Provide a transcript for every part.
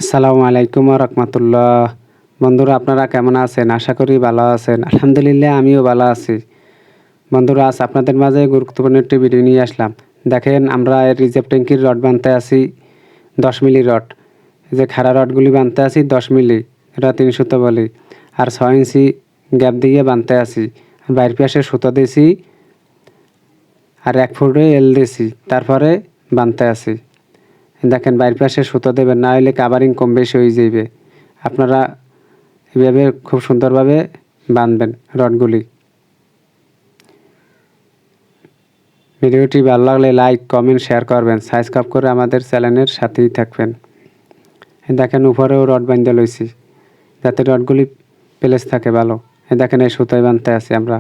আসসালামু আলাইকুম ওয়া রাহমাতুল্লাহ। বন্ধুরা আপনারা কেমন আছেন? আশা করি ভালো আছেন। আলহামদুলিল্লাহ আমিও ভালো আছি। বন্ধুরা আজ আপনাদের মাঝে গুরুত্বপূর্ণ একটি ভিডিও নিয়ে আসলাম। দেখেন আমরা রিজার্ভ ট্যাঙ্কির রড বানতে আছি 10 মিলি রড। এই যে খাড়া রডগুলি বানতে আছি 10 মিলি, এটা 3 সুতো বলি। আর 6 ইঞ্চি গ্যাপ দিয়ে বানতে আছি। বাইরের পাশে সুতো দিয়েছি আর 1 ফুটে এল দিয়েছি, তারপরে বানতে আছি। দেখেন বাইরের পাশে সুতো দেবেন, না হলে কাভারিং কম বেশি হয়ে যাবে। আপনারা এভাবে খুব সুন্দরভাবে বাঁধবেন রডগুলি। ভিডিওটি ভালো লাগলে লাইক, কমেন্ট, শেয়ার করবেন। সাবস্ক্রাইব করে আমাদের চ্যানেলের সাথেই থাকবেন। দেখেন উপরেও রড বাঁধতে লইছি, যাতে রডগুলি প্লেস থাকে ভালো। দেখেন এই সুতোয় বাঁধতে আছি আমরা।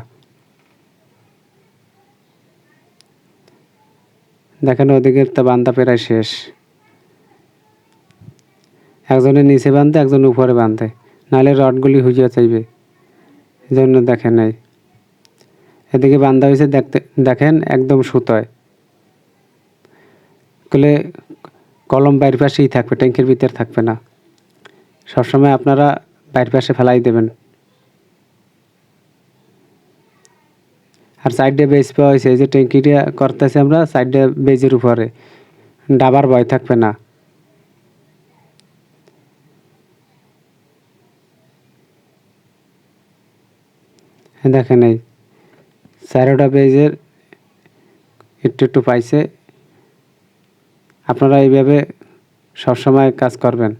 দেখেন ওদিকে তো বাঁধা প্রায় শেষ। একজনের নিচে বাঁধে, একজন উপরে বাঁধে, নাহলে রডগুলি হুইজে চাইবে। এই জন্য দেখেন এই এদিকে বাঁধা হয়েছে, দেখেন একদম সুতোয় করলে কলম বাইরের পাশেই থাকবে, ট্যাঙ্কির ভিতরে থাকবে না। সবসময় আপনারা বাইরের পাশে ফেলাই দেবেন। আর সাইডে বেজ পাওয়া হয়েছে, এই যে ট্যাঙ্কিটা করতেছি আমরা সাইডে বেজের উপরে, ডাবার ভয় থাকবে না। দেখেন এই চারোটা বেজের একটু একটু পাইছে। আপনারা এইভাবে সবসময় কাজ করবেন।